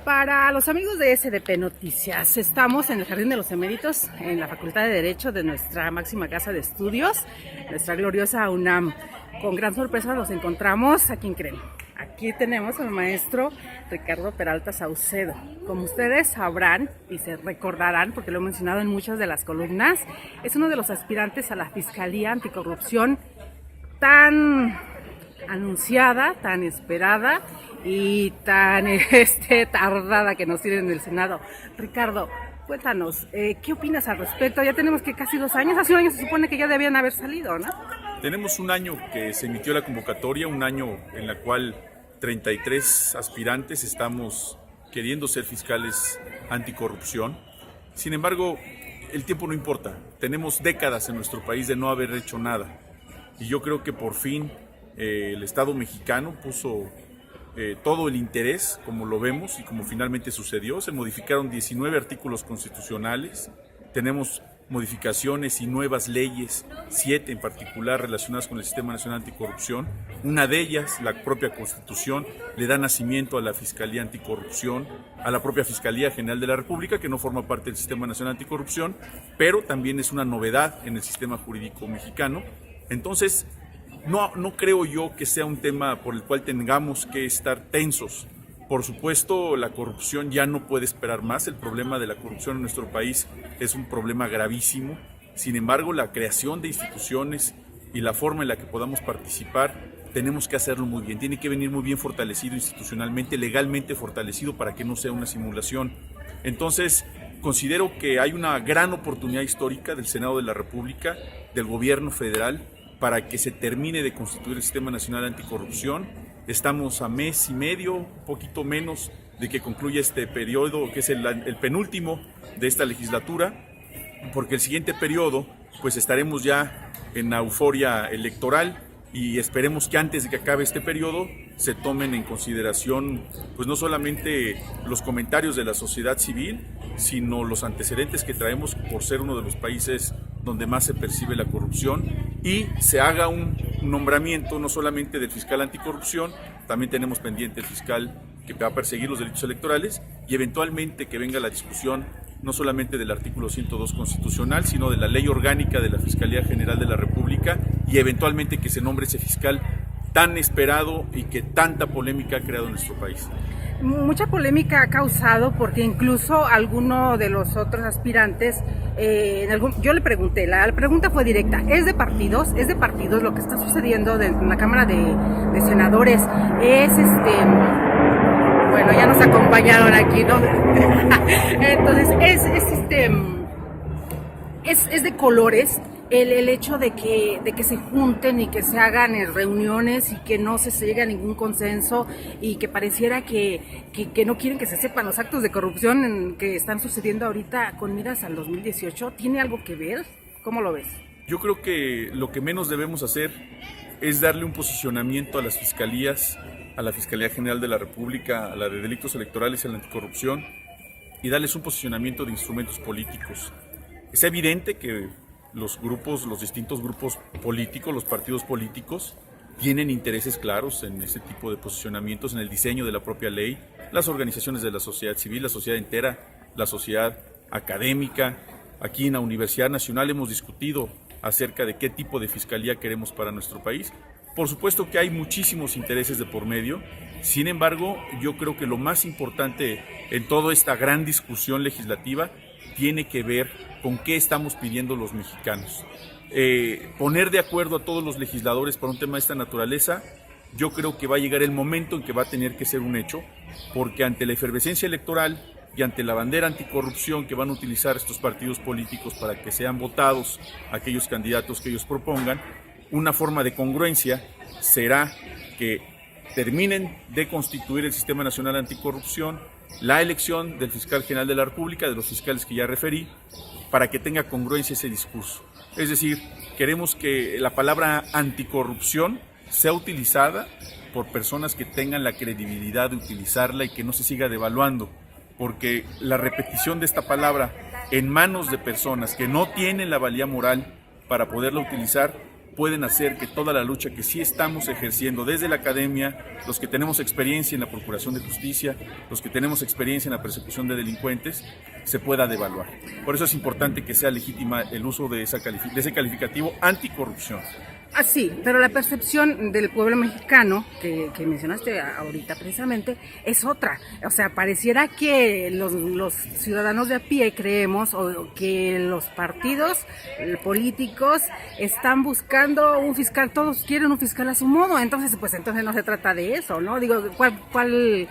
Para los amigos de SDP Noticias, estamos en el Jardín de los Eméritos, en la Facultad de Derecho de nuestra máxima casa de estudios, nuestra gloriosa UNAM. Con gran sorpresa nos encontramos, ¿a quién creen? Aquí tenemos al maestro Ricardo Peralta Saucedo. Como ustedes sabrán y se recordarán, porque lo he mencionado en muchas de las columnas, es uno de los aspirantes a la Fiscalía Anticorrupción tan anunciada, tan esperada y tan tardada que nos tienen en el Senado. Ricardo, cuéntanos, ¿qué opinas al respecto? Ya tenemos que casi 2 años, hace un año se supone que ya debían haber salido, ¿no? Tenemos un año que se emitió la convocatoria, un año en la cual 33 aspirantes estamos queriendo ser fiscales anticorrupción. Sin embargo, el tiempo no importa. Tenemos décadas en nuestro país de no haber hecho nada. Y yo creo que por fin el Estado mexicano puso todo el interés, como lo vemos y como finalmente sucedió. Se modificaron 19 artículos constitucionales. Tenemos modificaciones y nuevas leyes, 7 en particular relacionadas con el Sistema Nacional Anticorrupción. Una de ellas, la propia Constitución, le da nacimiento a la Fiscalía Anticorrupción, a la propia Fiscalía General de la República, que no forma parte del Sistema Nacional Anticorrupción, pero también es una novedad en el sistema jurídico mexicano. Entonces, no creo yo que sea un tema por el cual tengamos que estar tensos. Por supuesto, la corrupción ya no puede esperar más. El problema de la corrupción en nuestro país es un problema gravísimo. Sin embargo, la creación de instituciones y la forma en la que podamos participar, tenemos que hacerlo muy bien. Tiene que venir muy bien fortalecido institucionalmente, legalmente fortalecido para que no sea una simulación. Entonces, considero que hay una gran oportunidad histórica del Senado de la República, del Gobierno federal, para que se termine de constituir el Sistema Nacional Anticorrupción. Estamos a mes y medio, un poquito menos, de que concluya este periodo, que es el penúltimo de esta legislatura, porque el siguiente periodo, pues estaremos ya en la euforia electoral y esperemos que antes de que acabe este periodo se tomen en consideración, pues no solamente los comentarios de la sociedad civil, sino los antecedentes que traemos por ser uno de los países donde más se percibe la corrupción, y se haga un nombramiento no solamente del fiscal anticorrupción, también tenemos pendiente el fiscal que va a perseguir los delitos electorales, y eventualmente que venga la discusión no solamente del artículo 102 constitucional, sino de la ley orgánica de la Fiscalía General de la República, y eventualmente que se nombre ese fiscal tan esperado y que tanta polémica ha creado en nuestro país. Mucha polémica ha causado porque incluso alguno de los otros aspirantes, yo le pregunté, la pregunta fue directa, ¿es de partidos lo que está sucediendo en la Cámara de Senadores? Bueno, ya nos acompañaron aquí, ¿no? Entonces, es de colores. El hecho de que se junten y que se hagan reuniones y que no se llegue a ningún consenso y que pareciera que no quieren que se sepan los actos de corrupción que están sucediendo ahorita con miras al 2018, ¿tiene algo que ver? ¿Cómo lo ves? Yo creo que lo que menos debemos hacer es darle un posicionamiento a las fiscalías, a la Fiscalía General de la República, a la de Delitos Electorales y a la Anticorrupción, y darles un posicionamiento de instrumentos políticos. Es evidente que los distintos grupos políticos, los partidos políticos, tienen intereses claros en ese tipo de posicionamientos, en el diseño de la propia ley, las organizaciones de la sociedad civil, la sociedad entera, la sociedad académica. Aquí en la Universidad Nacional hemos discutido acerca de qué tipo de fiscalía queremos para nuestro país. Por supuesto que hay muchísimos intereses de por medio. Sin embargo, yo creo que lo más importante en toda esta gran discusión legislativa tiene que ver con qué estamos pidiendo los mexicanos. Poner de acuerdo a todos los legisladores para un tema de esta naturaleza, yo creo que va a llegar el momento en que va a tener que ser un hecho, porque ante la efervescencia electoral y ante la bandera anticorrupción que van a utilizar estos partidos políticos para que sean votados aquellos candidatos que ellos propongan, una forma de congruencia será que terminen de constituir el Sistema Nacional Anticorrupción, la elección del fiscal general de la República, de los fiscales que ya referí, para que tenga congruencia ese discurso. Es decir, queremos que la palabra anticorrupción sea utilizada por personas que tengan la credibilidad de utilizarla y que no se siga devaluando, porque la repetición de esta palabra en manos de personas que no tienen la valía moral para poderla utilizar pueden hacer que toda la lucha que sí estamos ejerciendo desde la academia, los que tenemos experiencia en la procuración de justicia, los que tenemos experiencia en la persecución de delincuentes, se pueda devaluar. Por eso es importante que sea legítima el uso de ese calificativo anticorrupción. Ah, sí, pero la percepción del pueblo mexicano, que mencionaste ahorita precisamente, es otra. O sea, pareciera que los ciudadanos de a pie creemos o que los partidos políticos están buscando un fiscal, todos quieren un fiscal a su modo, entonces no se trata de eso, ¿no? Digo, ¿cuál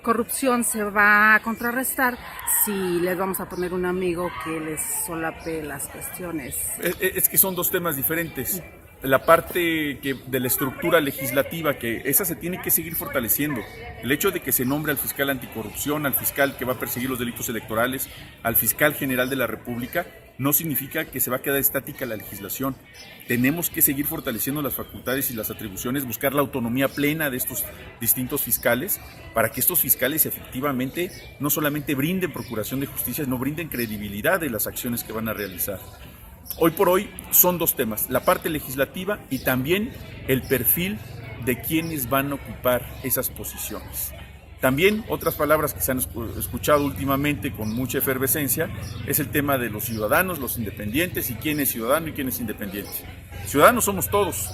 corrupción se va a contrarrestar si les vamos a poner un amigo que les solape las cuestiones? Es que son dos temas diferentes. La parte de la estructura legislativa, que esa se tiene que seguir fortaleciendo. El hecho de que se nombre al fiscal anticorrupción, al fiscal que va a perseguir los delitos electorales, al fiscal general de la República, no significa que se va a quedar estática la legislación. Tenemos que seguir fortaleciendo las facultades y las atribuciones, buscar la autonomía plena de estos distintos fiscales, para que estos fiscales efectivamente no solamente brinden procuración de justicia, sino brinden credibilidad de las acciones que van a realizar. Hoy por hoy son dos temas, la parte legislativa y también el perfil de quienes van a ocupar esas posiciones. También otras palabras que se han escuchado últimamente con mucha efervescencia es el tema de los ciudadanos, los independientes y quién es ciudadano y quién es independiente. Ciudadanos somos todos,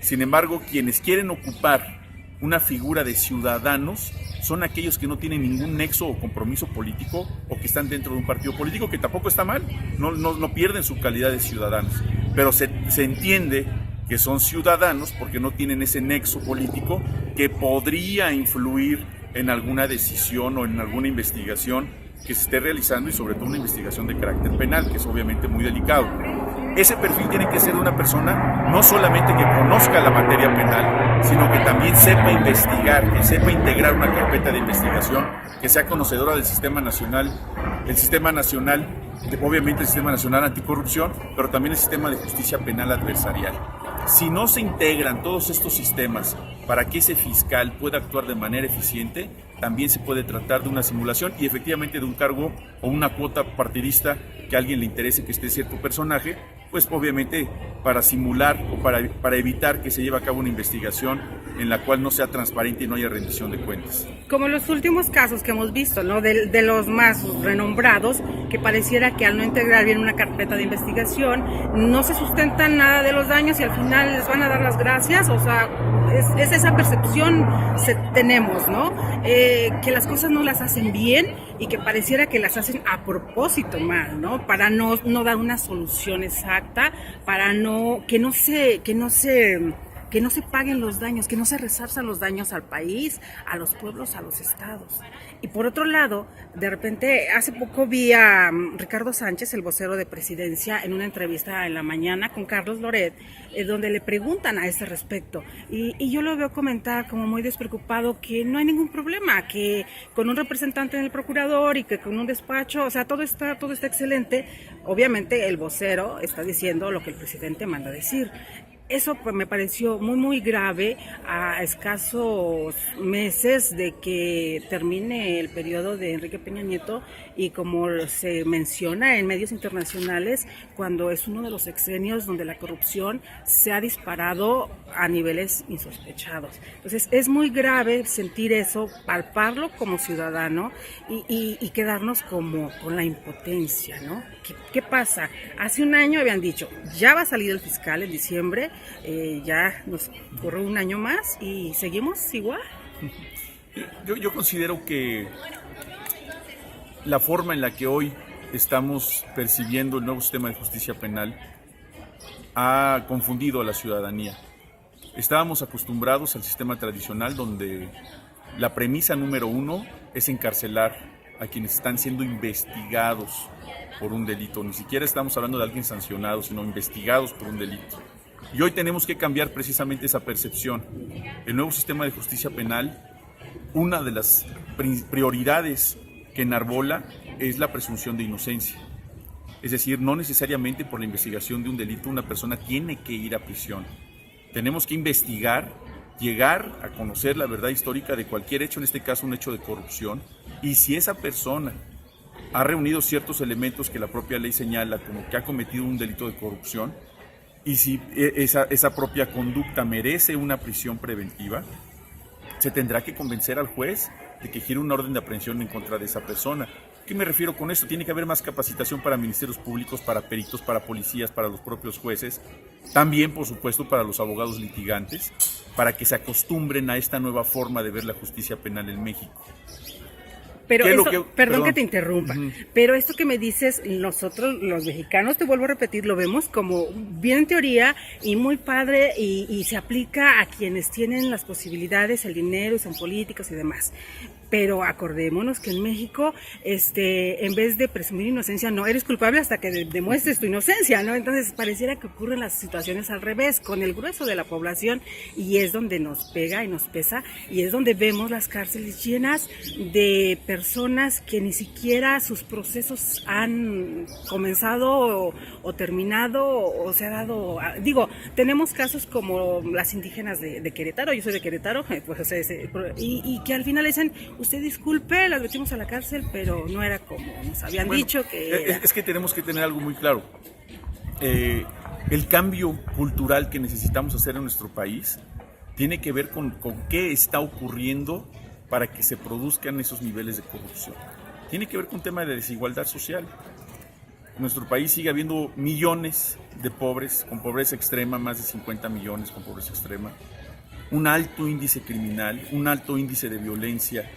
sin embargo, quienes quieren ocupar una figura de ciudadanos son aquellos que no tienen ningún nexo o compromiso político o que están dentro de un partido político, que tampoco está mal, no pierden su calidad de ciudadanos, pero se entiende que son ciudadanos porque no tienen ese nexo político que podría influir en alguna decisión o en alguna investigación que se esté realizando y sobre todo una investigación de carácter penal, que es obviamente muy delicado. Ese perfil tiene que ser de una persona no solamente que conozca la materia penal, sino que también sepa investigar, que sepa integrar una carpeta de investigación, que sea conocedora del sistema nacional, obviamente el sistema nacional anticorrupción, pero también el sistema de justicia penal adversarial. Si no se integran todos estos sistemas para que ese fiscal pueda actuar de manera eficiente, también se puede tratar de una simulación y efectivamente de un cargo o una cuota partidista que a alguien le interese que esté cierto personaje, pues obviamente para simular o para evitar que se lleve a cabo una investigación en la cual no sea transparente y no haya rendición de cuentas. Como los últimos casos que hemos visto, ¿no? De los más renombrados, que pareciera que al no integrar bien una carpeta de investigación, no se sustentan nada de los daños y al final les van a dar las gracias, o sea, es esa percepción tenemos, ¿no? Que las cosas no las hacen bien y que pareciera que las hacen a propósito mal, ¿no? Para no dar una solución exacta, para que no se paguen los daños, que no se resarzan los daños al país, a los pueblos, a los estados. Y por otro lado, de repente, hace poco vi a Ricardo Sánchez, el vocero de Presidencia, en una entrevista en la mañana con Carlos Loret, donde le preguntan a ese respecto. Y yo lo veo comentar como muy despreocupado que no hay ningún problema, que con un representante en el procurador y que con un despacho, o sea, todo está excelente. Obviamente el vocero está diciendo lo que el presidente manda decir. Eso pues me pareció muy grave a escasos meses de que termine el periodo de Enrique Peña Nieto y como se menciona en medios internacionales, cuando es uno de los sexenios donde la corrupción se ha disparado a niveles insospechados. Entonces es muy grave sentir eso, palparlo como ciudadano y quedarnos como con la impotencia, ¿no? ¿Qué pasa? Hace un año habían dicho, ya va a salir el fiscal en diciembre, ya nos corrió un año más y seguimos igual. Yo considero que la forma en la que hoy estamos percibiendo el nuevo sistema de justicia penal ha confundido a la ciudadanía. Estábamos acostumbrados al sistema tradicional donde la premisa número uno es encarcelar a quienes están siendo investigados por un delito. Ni siquiera estamos hablando de alguien sancionado, sino investigados por un delito. Y hoy tenemos que cambiar precisamente esa percepción. El nuevo sistema de justicia penal, una de las prioridades que enarbola es la presunción de inocencia. Es decir, no necesariamente por la investigación de un delito una persona tiene que ir a prisión. Tenemos que investigar, llegar a conocer la verdad histórica de cualquier hecho, en este caso un hecho de corrupción, y si esa persona ha reunido ciertos elementos que la propia ley señala como que ha cometido un delito de corrupción, y si esa propia conducta merece una prisión preventiva, se tendrá que convencer al juez de que gire una orden de aprehensión en contra de esa persona. ¿Qué me refiero con esto? Tiene que haber más capacitación para ministerios públicos, para peritos, para policías, para los propios jueces, también, por supuesto, para los abogados litigantes, para que se acostumbren a esta nueva forma de ver la justicia penal en México. Pero esto, perdón que te interrumpa, pero esto que me dices, nosotros los mexicanos, te vuelvo a repetir, lo vemos como bien en teoría y muy padre y se aplica a quienes tienen las posibilidades, el dinero y son políticos y demás. Pero acordémonos que en México, en vez de presumir inocencia, no, eres culpable hasta que demuestres tu inocencia, ¿no? Entonces pareciera que ocurren las situaciones al revés, con el grueso de la población, y es donde nos pega y nos pesa, y es donde vemos las cárceles llenas de personas que ni siquiera sus procesos han comenzado o terminado o se ha dado, digo, tenemos casos como las indígenas de Querétaro, yo soy de Querétaro, pues, y que al final dicen, usted disculpe, las metimos a la cárcel, pero no era como nos habían dicho que era. Es que tenemos que tener algo muy claro. El cambio cultural que necesitamos hacer en nuestro país tiene que ver con qué está ocurriendo para que se produzcan esos niveles de corrupción. Tiene que ver con un tema de desigualdad social. En nuestro país sigue habiendo millones de pobres, con pobreza extrema, más de 50 millones con pobreza extrema. Un alto índice criminal, un alto índice de violencia,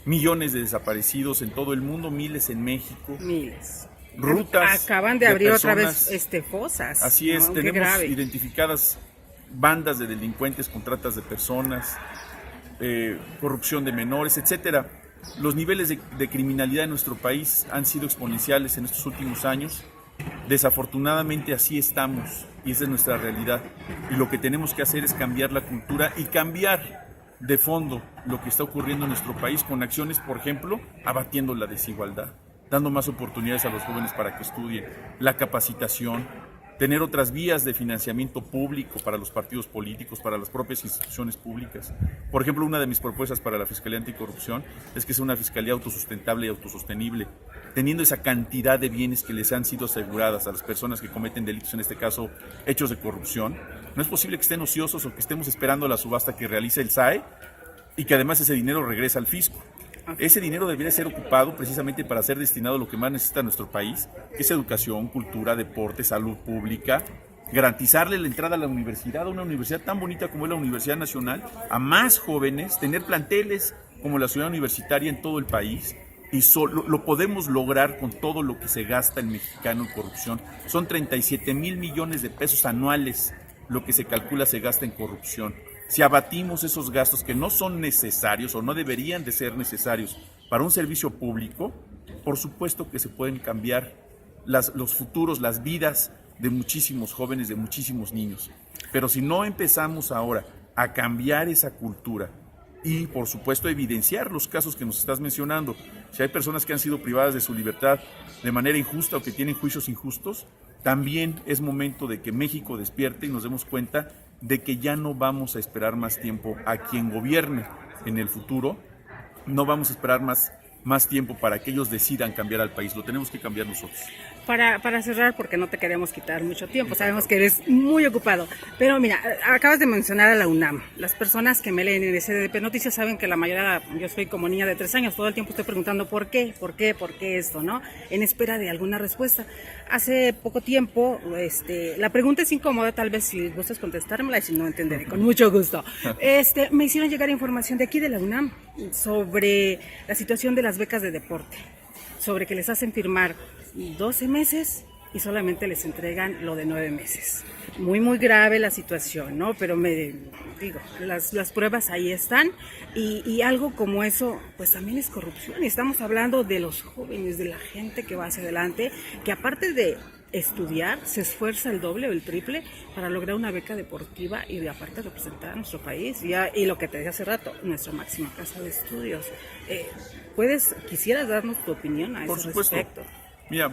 millones de desaparecidos en todo el mundo, miles en México. Miles. Rutas. Acaban de abrir personas, otra vez fosas. Así es, ¿no? tenemos identificadas bandas de delincuentes con tratas de personas, corrupción de menores, etcétera. Los niveles de criminalidad en nuestro país han sido exponenciales en estos últimos años. Desafortunadamente así estamos y esa es nuestra realidad, y lo que tenemos que hacer es cambiar la cultura y cambiar de fondo lo que está ocurriendo en nuestro país con acciones, por ejemplo, abatiendo la desigualdad, dando más oportunidades a los jóvenes para que estudien, la capacitación, tener otras vías de financiamiento público para los partidos políticos, para las propias instituciones públicas. Por ejemplo, una de mis propuestas para la Fiscalía Anticorrupción es que sea una fiscalía autosustentable y autosostenible, teniendo esa cantidad de bienes que les han sido aseguradas a las personas que cometen delitos, en este caso hechos de corrupción. No es posible que estén ociosos o que estemos esperando la subasta que realice el SAE y que además ese dinero regrese al fisco. Ese dinero debería ser ocupado precisamente para ser destinado a lo que más necesita nuestro país, que es educación, cultura, deporte, salud pública, garantizarle la entrada a la universidad, a una universidad tan bonita como es la Universidad Nacional, a más jóvenes, tener planteles como la Ciudad Universitaria en todo el país, y lo podemos lograr con todo lo que se gasta el mexicano en corrupción. Son 37 mil millones de pesos anuales lo que se calcula se gasta en corrupción. Si abatimos esos gastos que no son necesarios o no deberían de ser necesarios para un servicio público, por supuesto que se pueden cambiar los futuros, las vidas de muchísimos jóvenes, de muchísimos niños. Pero si no empezamos ahora a cambiar esa cultura y, por supuesto, evidenciar los casos que nos estás mencionando, si hay personas que han sido privadas de su libertad de manera injusta o que tienen juicios injustos, también es momento de que México despierte y nos demos cuenta de que ya no vamos a esperar más tiempo a quien gobierne en el futuro, no vamos a esperar más tiempo para que ellos decidan cambiar al país, lo tenemos que cambiar nosotros. Para cerrar, porque no te queremos quitar mucho tiempo, sabemos que eres muy ocupado, pero mira, acabas de mencionar a la UNAM. Las personas que me leen en SDP Noticias saben que la mayoría, yo soy como niña de 3 años, todo el tiempo estoy preguntando por qué esto, ¿no? En espera de alguna respuesta. Hace poco tiempo, la pregunta es incómoda, tal vez si gustas contestármela y si no entenderé, con mucho gusto. Me hicieron llegar información de aquí de la UNAM sobre la situación de las becas de deporte, sobre que les hacen firmar 12 meses y solamente les entregan lo de 9 meses. Muy, muy grave la situación, ¿no? Pero las pruebas ahí están y algo como eso, pues también es corrupción. Y estamos hablando de los jóvenes, de la gente que va hacia adelante, que aparte de estudiar, se esfuerza el doble o el triple para lograr una beca deportiva y aparte representar a nuestro país. Y lo que te dije hace rato, nuestra máxima casa de estudios. ¿Quisieras darnos tu opinión a ese respecto? Por supuesto. Mira,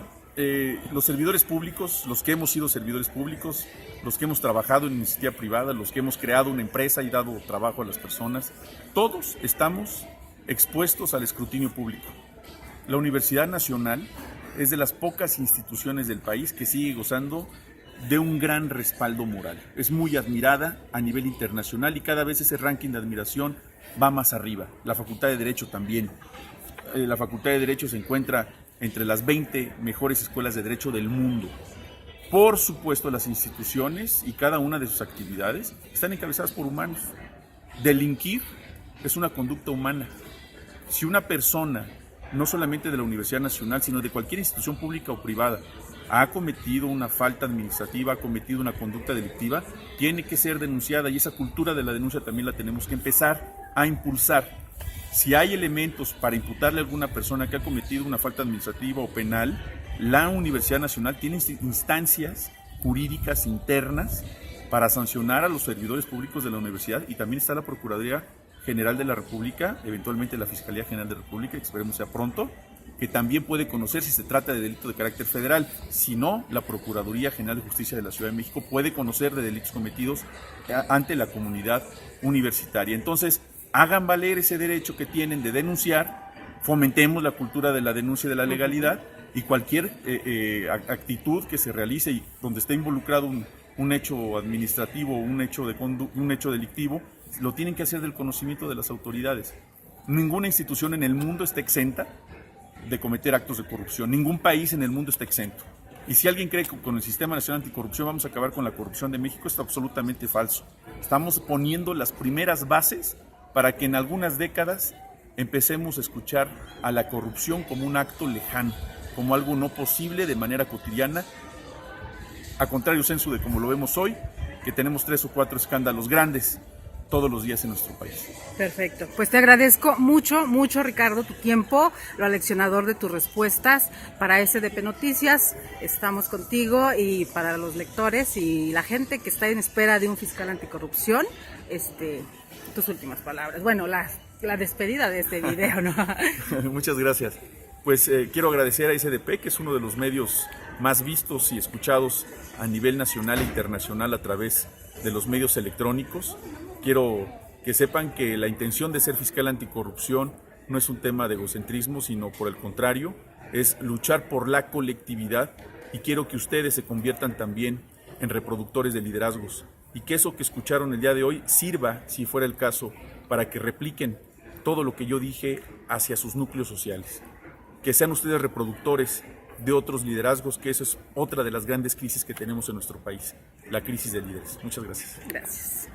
los servidores públicos, los que hemos sido servidores públicos, los que hemos trabajado en iniciativa privada, los que hemos creado una empresa y dado trabajo a las personas, todos estamos expuestos al escrutinio público. La Universidad Nacional es de las pocas instituciones del país que sigue gozando de un gran respaldo moral. Es muy admirada a nivel internacional y cada vez ese ranking de admiración va más arriba. La Facultad de Derecho también. La Facultad de Derecho se encuentra entre las 20 mejores escuelas de derecho del mundo. Por supuesto, las instituciones y cada una de sus actividades están encabezadas por humanos. Delinquir es una conducta humana. Si una persona, no solamente de la Universidad Nacional, sino de cualquier institución pública o privada, ha cometido una falta administrativa, ha cometido una conducta delictiva, tiene que ser denunciada, y esa cultura de la denuncia también la tenemos que empezar a impulsar. Si hay elementos para imputarle a alguna persona que ha cometido una falta administrativa o penal, la Universidad Nacional tiene instancias jurídicas internas para sancionar a los servidores públicos de la universidad, y también está la Procuraduría General de la República, eventualmente la Fiscalía General de la República, que esperemos sea pronto, que también puede conocer si se trata de delito de carácter federal. Si no, la Procuraduría General de Justicia de la Ciudad de México puede conocer de delitos cometidos ante la comunidad universitaria. Entonces, hagan valer ese derecho que tienen de denunciar, fomentemos la cultura de la denuncia y de la legalidad, y cualquier actitud que se realice y donde esté involucrado un hecho administrativo, un hecho delictivo, lo tienen que hacer del conocimiento de las autoridades. Ninguna institución en el mundo está exenta de cometer actos de corrupción. Ningún país en el mundo está exento. Y si alguien cree que con el Sistema Nacional Anticorrupción vamos a acabar con la corrupción de México, es absolutamente falso. Estamos poniendo las primeras bases para que en algunas décadas empecemos a escuchar a la corrupción como un acto lejano, como algo no posible de manera cotidiana, a contrario sensu de como lo vemos hoy, que tenemos 3 o 4 escándalos grandes todos los días en nuestro país. Perfecto, pues te agradezco mucho, Ricardo, tu tiempo, lo aleccionador de tus respuestas para SDP Noticias. Estamos contigo, y para los lectores y la gente que está en espera de un fiscal anticorrupción, tus últimas palabras. Bueno, la despedida de este video, ¿no? Muchas gracias. Pues quiero agradecer a SDP, que es uno de los medios más vistos y escuchados a nivel nacional e internacional a través de los medios electrónicos. Quiero que sepan que la intención de ser fiscal anticorrupción no es un tema de egocentrismo, sino por el contrario, es luchar por la colectividad, y quiero que ustedes se conviertan también en reproductores de liderazgos, y que eso que escucharon el día de hoy sirva, si fuera el caso, para que repliquen todo lo que yo dije hacia sus núcleos sociales. Que sean ustedes reproductores de otros liderazgos, que eso es otra de las grandes crisis que tenemos en nuestro país, la crisis de líderes. Muchas gracias. Gracias.